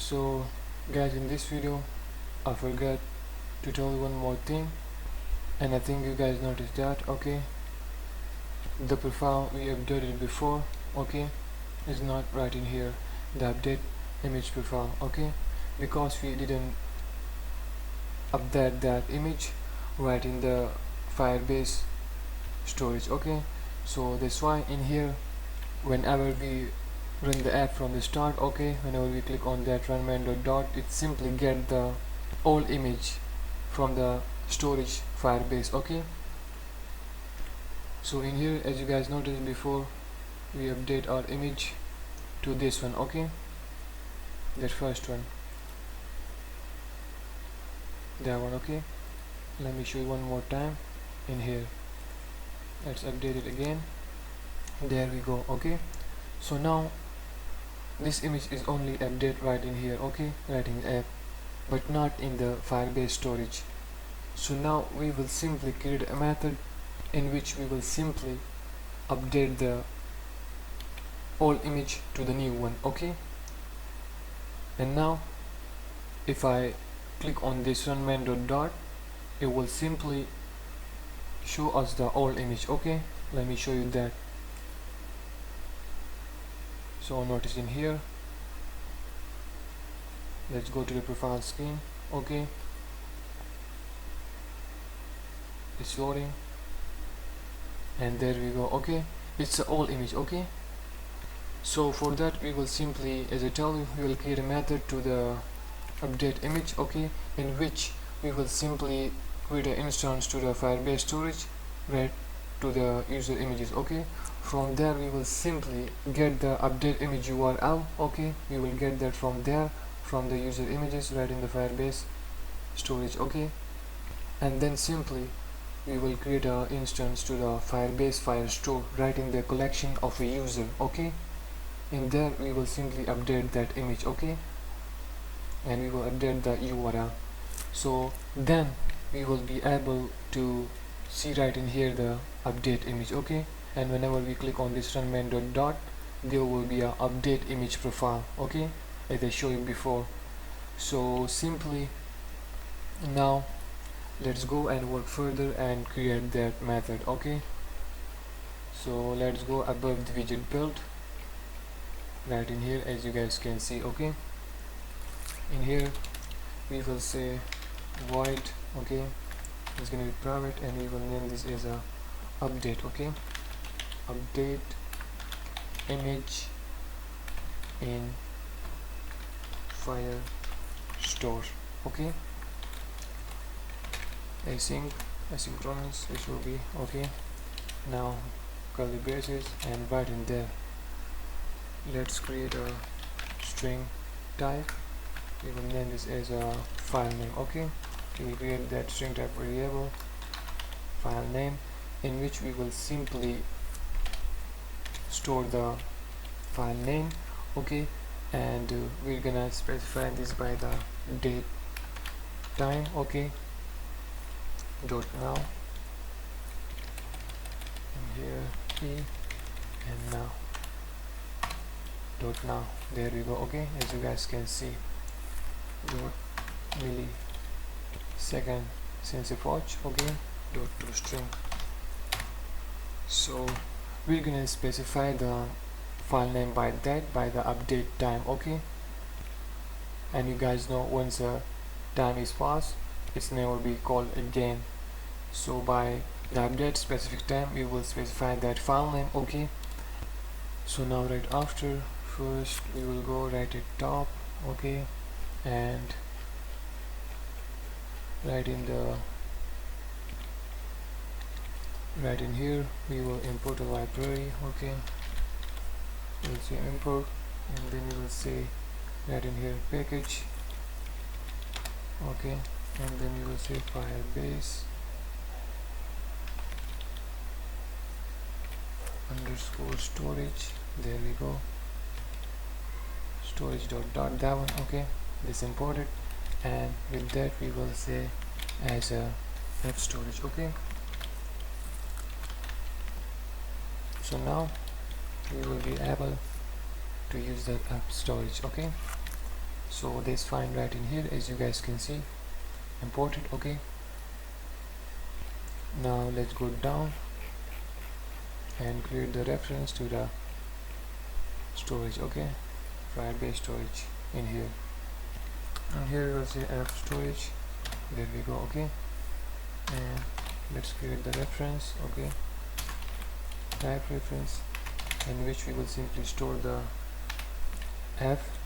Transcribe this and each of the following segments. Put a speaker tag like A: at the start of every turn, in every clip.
A: So guys, in this video I forgot to tell you one more thing, and I think you guys noticed that. Okay, the profile we updated before, okay, is not right in here, the update image profile, okay, because we didn't update that image right in the Firebase storage. Okay, so that's why in here, whenever we run the app from the start, okay, whenever we click on that run main.dot, it simply get the old image from the storage Firebase. Okay, so in here, as you guys noticed before, we update our image to this one, okay, that first one, that one. Okay, let me show you one more time. In here, let's update it again. There we go. Okay, so now this image is only updated right in here, okay, right in the app, but not in the Firebase storage. So now we will simply create a method in which we will simply update the old image to the new one. Okay, and now if I click on this run main.dot, it will simply show us the old image. Okay, let me show you that. So notice in here, let's go to the profile screen. Okay, it's loading, and there we go. Okay, it's the old image. Okay, so for that we will simply, as I tell you, we will create a method to the update image, okay, in which we will simply create an instance to the Firebase storage right to the user images. Okay, from there we will simply get the update image URL. Okay, we will get that from there, from the user images right in the Firebase storage. Okay, and then simply we will create an instance to the Firebase Firestore right in the collection of a user. Okay, in there we will simply update that image. Okay, and we will update the URL. So then we will be able to see right in here the update image. Okay, and whenever we click on this run main.dot, there will be a update image profile. Okay, as I showed you before. So simply now let's go and work further and create that method. Okay, so let's go above the widget build right in here, as you guys can see. Okay, in here we will say void. Okay, it's going to be private, and we will name this as a update. Okay, update image in Firestore. Okay, asynchronous, it will be. Okay, now curly braces, and right in there let's create a string type. We will name this as a file name. Okay, we will create that string type variable file name, in which we will simply store the file name. Okay, and we're gonna specify this by the date time. Okay, dot now, and here p, and now dot now. There we go. Okay, as you guys can see, dot millisecond since if watch. Okay, dot to string. So we're gonna specify the file name by that, by the update time. Okay, and you guys know once the time is passed, its name will be called again. So by the update specific time, we will specify that file name. Okay, so now right after, first we will go right at top. Okay, and right in here we will import a library. Okay, we'll say import, and then we will say right in here package. Okay, and then we will say Firebase underscore storage. There we go, storage dot that one. Okay, this imported, and with that we will say as a app storage. Okay, so now we will be able to use that app storage. Okay, So this find right in here, as you guys can see, imported. Okay, now let's go down and create the reference to the storage. Okay, Firebase storage in here, and here we will say app storage. There we go. Okay, and let's create the reference. Okay, type reference, in which we will simply store the f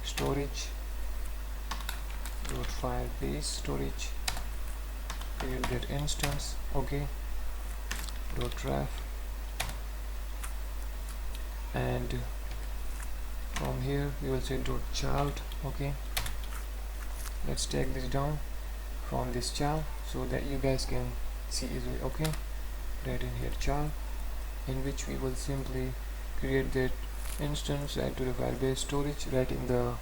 A: storage dot firebase storage, create that instance. Okay, dot ref, and from here we will say dot child. Okay, let's take this down from this child so that you guys can see easily. Okay, right in here child, in which we will simply create that instance, add to the Firebase storage right in the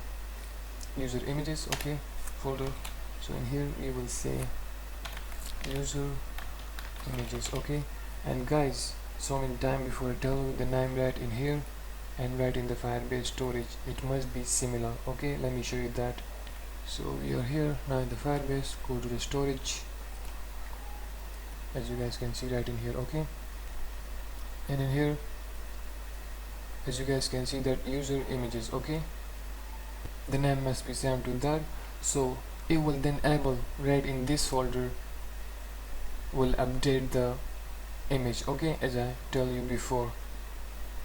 A: user images. Okay, folder. So in here we will say user images. Okay, and guys, so many time before I tell you the name right in here and right in the Firebase storage, it must be similar. Okay, let me show you that. So we are here now in the Firebase, go to the storage, as you guys can see right in here. Okay, and in here, as you guys can see, that user images. Okay, the name must be same to that, so it will then able right in this folder will update the image. Okay, as I tell you before,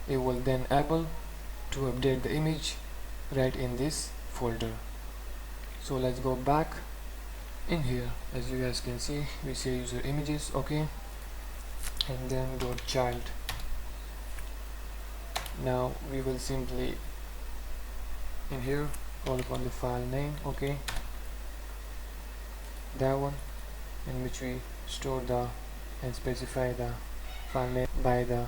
A: it will then able to update the image right in this folder. So let's go back in here. As you guys can see, we say user images. Okay, and then dot child. Now we will simply in here call upon the file name. Okay, that one, in which we store the and specify the file name by the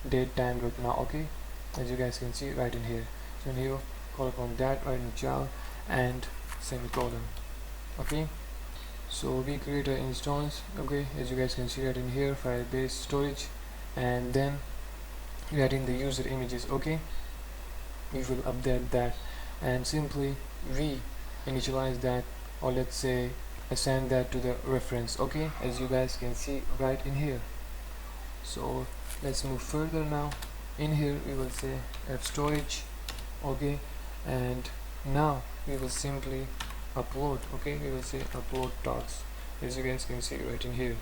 A: date time dot now. Okay, as you guys can see right in here. So in here call upon that right in child and semicolon. Okay, so we create an instance. Okay, as you guys can see right in here, Firebase storage, and then we add in the user images. Okay, we will update that and simply we initialize that, or let's say assign that to the reference. Okay, as you guys can see right in here. So let's move further now. In here we will say f storage. Okay, and now we will simply upload. Okay, we will say upload docs, as you guys can see right in here.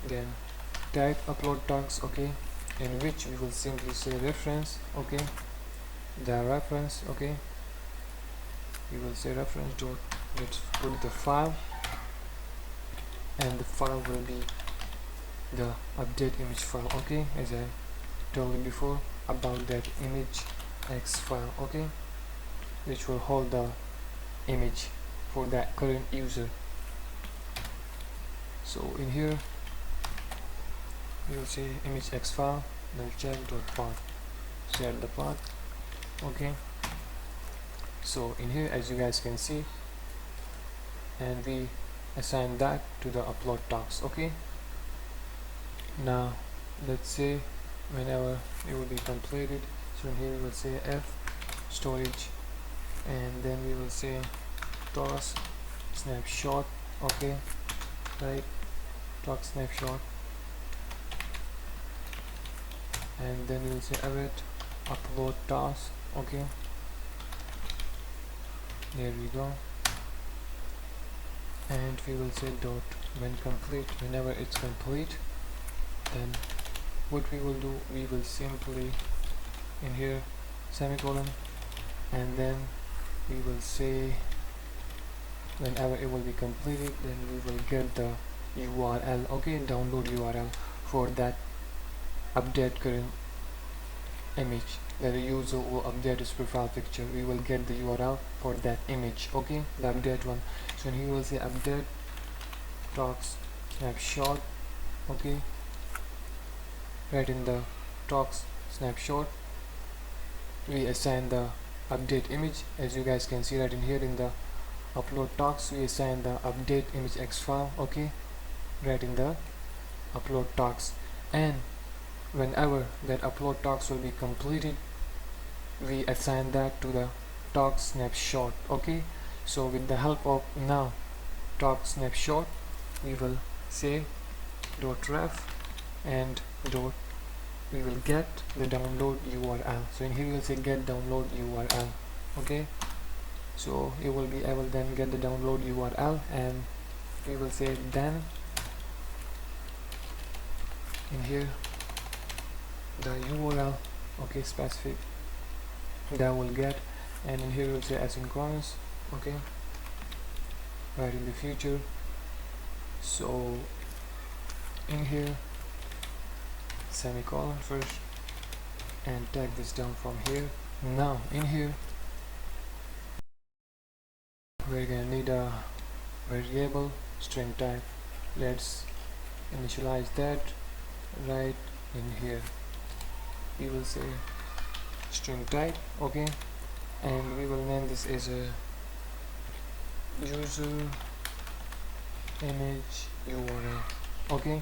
A: Then type upload docs. Okay, in which we will simply say reference. Okay, the reference. Okay, we will say reference dot, let's put the file, and the file will be the update image file. Okay, as I told you before about that image x file. Okay, which will hold the image for that current user. So in here we will say image x file, then check dot path, set the path. Okay, so in here as you guys can see, and we assign that to the upload docs. Okay, now let's say whenever it will be completed, so in here we will say f storage, and then we will say toss snapshot. Okay, right, toss snapshot, and then we will say await upload task. Okay, there we go, and we will say dot when complete. Whenever it's complete, then what we will do, we will simply in here semicolon, and then we will say whenever it will be completed, then we will get the URL. Okay, download URL for that update current image that the user will update his profile picture. We will get the URL for that image. Okay, the update one. So he will say update talks snapshot. Okay, right in the talks snapshot we assign the update image. As you guys can see right in here in the upload talks, we assign the update image x file. Okay, right in the upload talks, and whenever that upload talks will be completed, we assign that to the talk snapshot. Okay, so with the help of now talk snapshot, we will say dot ref and dot, we will get the download URL. So in here we will say get download URL. Okay, so you will be able then get the download URL, and we will say then in here the URL, okay, specific that will get, and in here we will say asynchronous. Okay, right in the future. So in here semicolon first and tag this down from here. Now in here we're gonna need a variable string type. Let's initialize that right in here. We will say string type. Okay, and we will name this as a user image URL. Okay,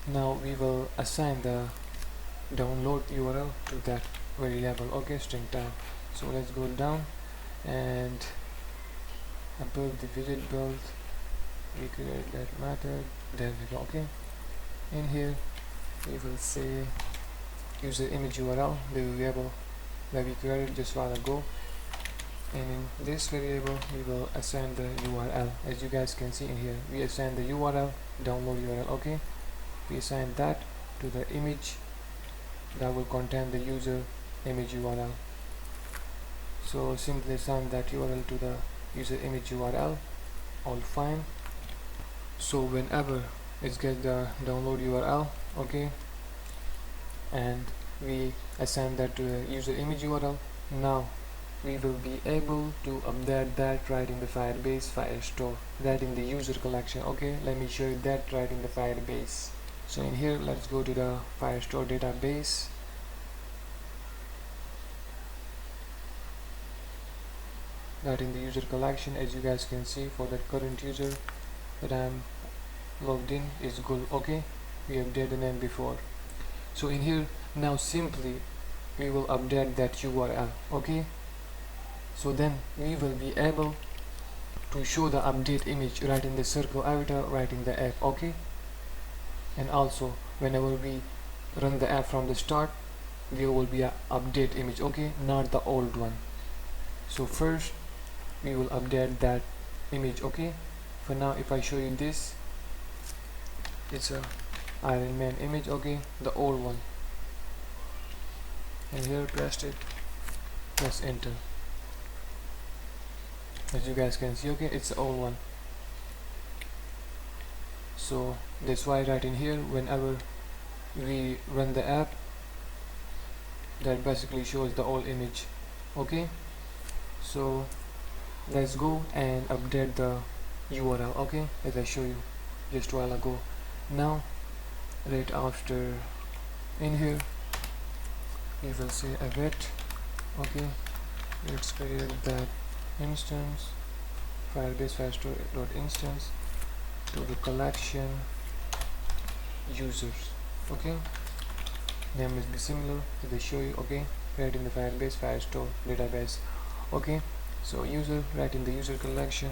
A: now we will assign the download URL to that variable. Okay, string type. So let's go down and above the widget build we create that method. There we go. Okay, in here we will say user image URL, the variable that we created just a while ago, and in this variable we will assign the URL. As you guys can see in here, we assign the URL, download URL. Okay, we assign that to the image that will contain the user image URL. So simply assign that URL to the user image URL, all fine. So whenever it gets the download URL, okay, and we assign that to the user image URL, now we will be able to update that right in the Firebase Firestore, that in the user collection. Okay, let me show you that right in the Firebase. So in here let's go to the Firestore database. That in the user collection, as you guys can see, for that current user that I'm logged in is good. Okay, we updated the name before. So in here now simply we will update that URL. Okay, so then we will be able to show the update image right in the circle avatar right in the app. Okay, and also whenever we run the app from the start, there will be a update image. Okay, not the old one. So first we will update that image. Okay, for now if I show you this, it's a Iron Man image. Okay, the old one, and here press it, press enter. As you guys can see, okay, it's the old one. So that's why right in here whenever we run the app, that basically shows the old image. Okay, so let's go and update the URL. Okay, as I show you just a while ago. Now right after, in here we will say await. Okay, let's create that instance, Firebase Firestore.instance to the collection users. Okay, name must be similar as I show you. Okay, right in the Firebase Firestore database. Okay, so user, right in the user collection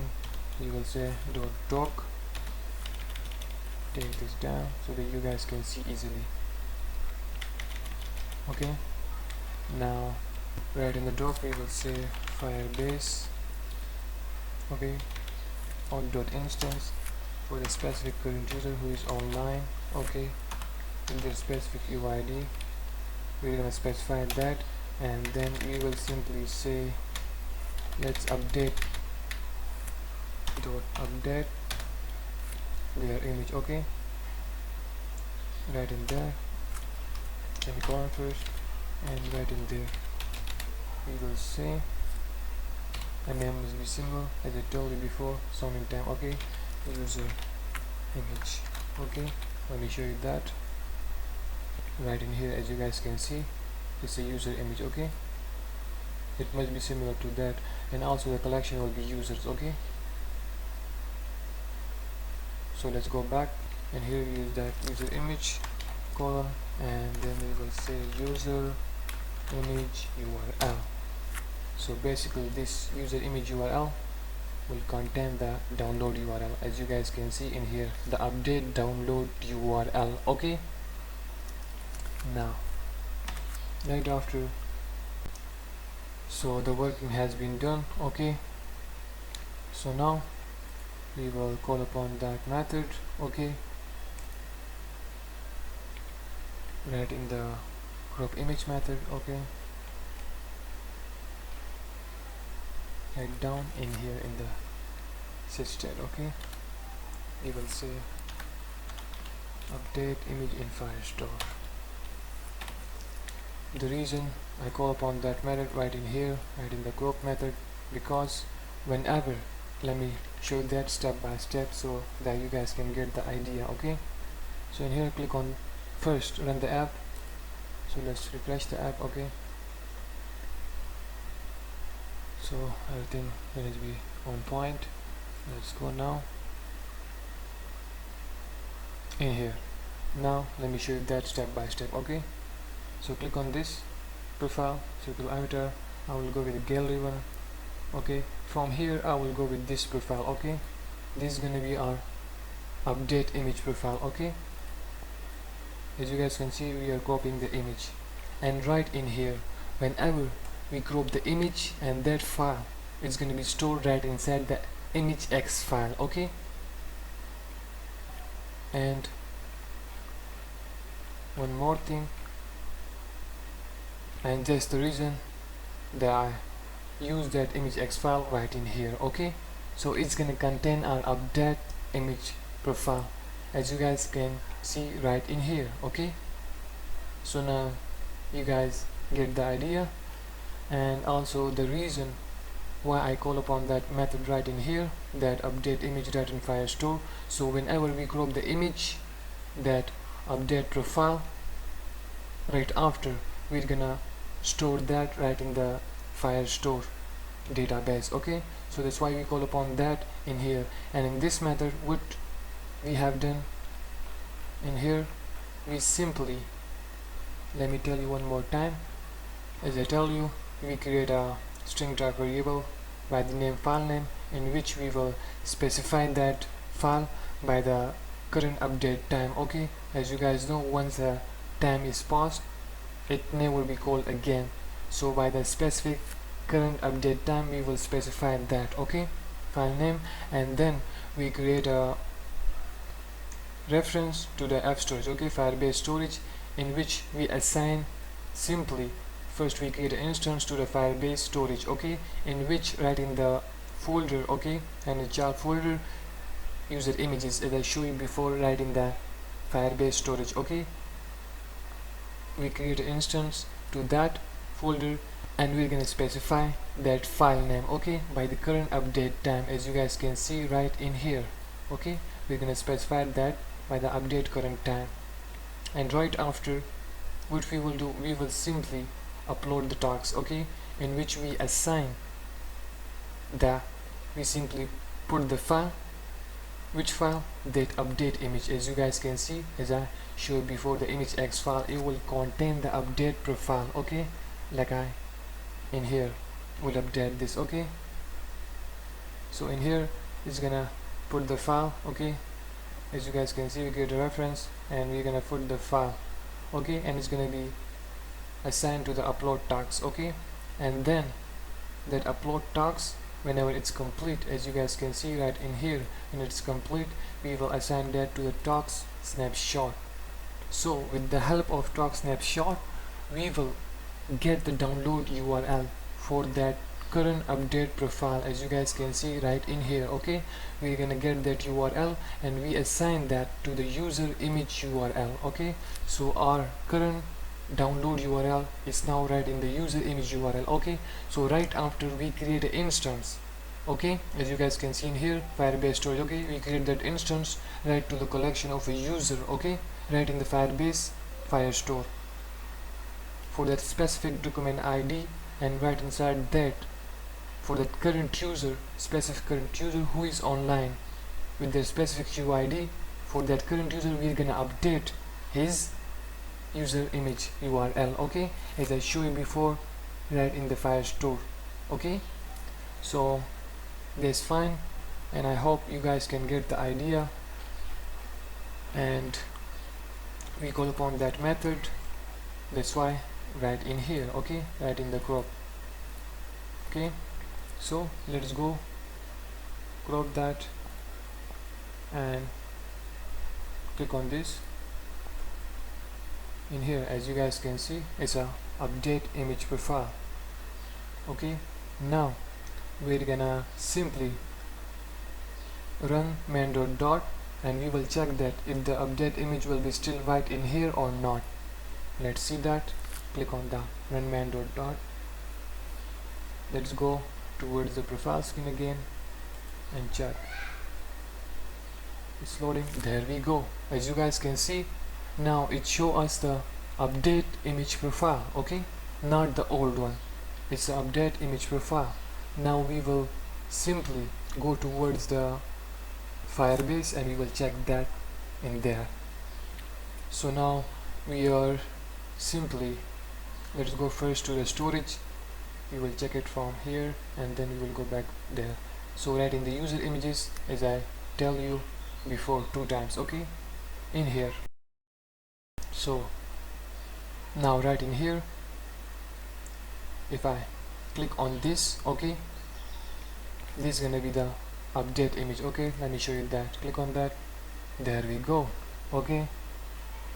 A: you will say .doc. Take this down so that you guys can see easily. Okay, now right in the doc we will say Firebase. Okay, on .instance for the specific current user who is online. Okay, in the specific UID we're gonna specify that, and then we will simply say let's update their image. Okay, right in there, semicolon first, and right in there we will say a name must be symbol as I told you before so many times. Okay, user image. Okay, let me show you that right in here. As you guys can see, it's a user image. Okay, it must be similar to that, and also the collection will be users. Okay, so let's go back, and here we use that user image column, and then we will say user image URL. So basically this user image URL will contain the download URL, as you guys can see in here, the update download URL. Okay, now right after, so the working has been done. Okay, so now we will call upon that method. Okay, right in the crop image method. Okay, right down in here in the systat. Okay, we will say update image in Firestore. The reason I call upon that method right in here, right in the crop method, because whenever, let me show that step by step so that you guys can get the idea. Okay, so in here click on first run the app. So let's refresh the app. Okay, so everything will be on point. Let's go now in here. Now let me show you that step by step. Okay, so click on this profile, circle avatar. I will go with the gallery one. Okay, from here I will go with this profile. Okay, this is gonna be our update image profile. Okay, as you guys can see, we are copying the image, and right in here, whenever we crop the image, and that file is going to be stored right inside the image X file. Okay, and one more thing, and just the reason that I use that image X file right in here. Okay, so it's going to contain our update image profile, as you guys can see right in here. Okay, so now you guys get the idea, and also the reason why I call upon that method right in here, that update image right in Firestore. So whenever we crop the image, that update profile, right after we're gonna store that right in the Firestore database. Okay, so that's why we call upon that in here. And in this method, what we have done in here, we simply, let me tell you one more time, as I tell you, we create a string type variable by the name file name, in which we will specify that file by the current update time. Okay, as you guys know, once the time is passed, it never will be called again. So by the specific current update time, we will specify that. Okay, file name, and then we create a reference to the F storage. Okay, Firebase storage, in which we assign simply, first we create an instance to the Firebase storage. Okay, in which right in the folder, okay, and the jar folder, user images, as I showed you before, right in the Firebase storage. Okay, we create an instance to that folder, and we're gonna specify that file name. Okay, by the current update time, as you guys can see right in here. Okay, we're gonna specify that by the update current time, and right after, what we will do, we will simply upload the tags. Okay, in which we assign the, we simply put the file, which file, that update image. As you guys can see, as I showed before, the image X file, it will contain the update profile. Okay, like I in here will update this. Okay, so in here it's gonna put the file. Okay, as you guys can see, we get a reference and we're gonna put the file. Okay, and it's gonna be assigned to the upload tags. Okay, and then that upload tags, whenever it's complete, as you guys can see right in here, when it's complete, we will assign that to the tags snapshot. So with the help of tag snapshot, we will get the download URL for that current update profile, as you guys can see right in here. Okay, we're gonna get that URL and we assign that to the user image URL. Okay, so our current download URL is now right in the user image URL. Okay, so right after, we create an instance. Okay, as you guys can see in here, Firebase storage. Okay, we create that instance right to the collection of a user. Okay, right in the Firebase Firestore for that specific document ID, and right inside that, for that current user, specific current user who is online with their specific UID, for that current user we're gonna update his user image URL. Okay, as I showed you before, right in the Firestore Okay, so that's fine, and I hope you guys can get the idea. And we call upon that method, that's why right in here, okay, right in the crop. Okay, so let's go crop that and click on this. In here, as you guys can see, it's a update image profile. Okay, now we're gonna simply run main.dot and we will check that if the update image will be still right in here or not. Let's see that. Click on the run main.dot. Let's go towards the profile screen again and check. It's loading. There we go. As you guys can see, now it shows us the update image profile. Okay, not the old one. It's the update image profile. Now we will simply go towards the Firebase and we will check that in there. So now we are simply, let's go first to the storage. We will check it from here and then we will go back there. So right in the user images, as I tell you before 2 times, okay, in here. So now right in here, if I click on this, okay, this is gonna be the update image. Okay, let me show you that. Click on that. There we go. Okay,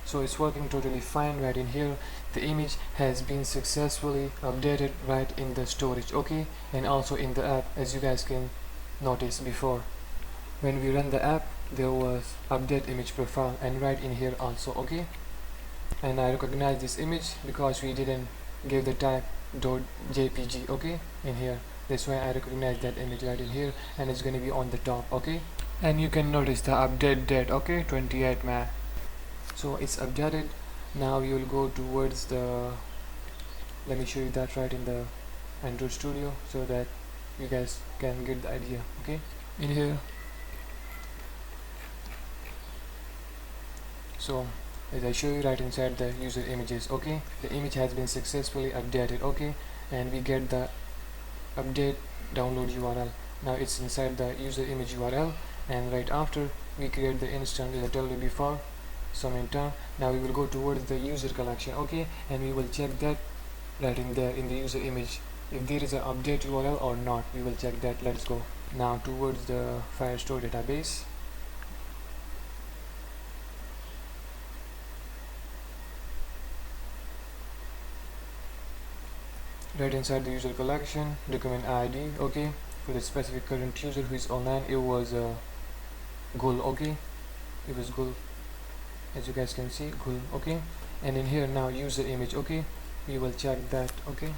A: so it's working totally fine right in here. The image has been successfully updated right in the storage, okay, and also in the app, as you guys can notice before. When we run the app, there was update image profile and right in here also, okay. And I recognize this image because we didn't give the type .jpg, okay, in here. That's why I recognize that image right in here, and it's going to be on the top, okay. And you can notice the update date, okay, 28 May. So it's updated. Now you will go towards the, let me show you that right in the Android Studio so that you guys can get the idea. Okay, in here, so as I show you right inside the user images, okay, the image has been successfully updated, okay, and we get the update download URL. Now it's inside the user image URL, and right after we create the instance, as I told you before some in time. Now we will go towards the user collection, okay, and we will check that right in there in the user image if there is an update URL or not. We will check that. Let's go now towards the Firestore database. Right inside the user collection, document ID, okay, for the specific current user who is online, it was Gul, okay, it was Gul, as you guys can see, Gul, okay. And in here now user image, okay, we will check that, okay.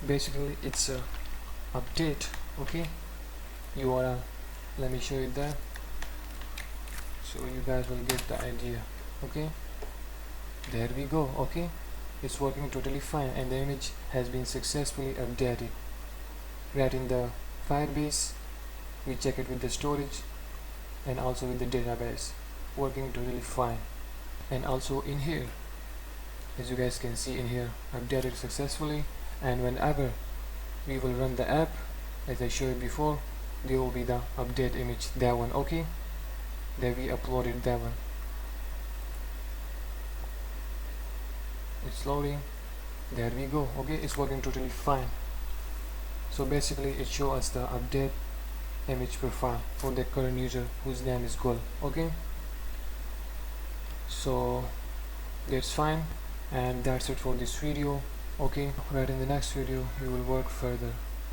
A: Basically it's a update, okay, URL. Let me show you that so you guys will get the idea. Okay, there we go. Okay, it's working totally fine, and the image has been successfully updated right in the Firebase. We check it with the storage and also with the database, working totally fine. And also in here, as you guys can see in here, updated successfully. And whenever we will run the app, as I showed before, there will be the update image, that one. Okay, there we uploaded that one. It's loading. There we go. Okay, it's working totally fine. So basically it shows us the update image profile for the current user whose name is Gul. Okay, so that's fine, and that's it for this video. Okay, right, in the next video we will work further.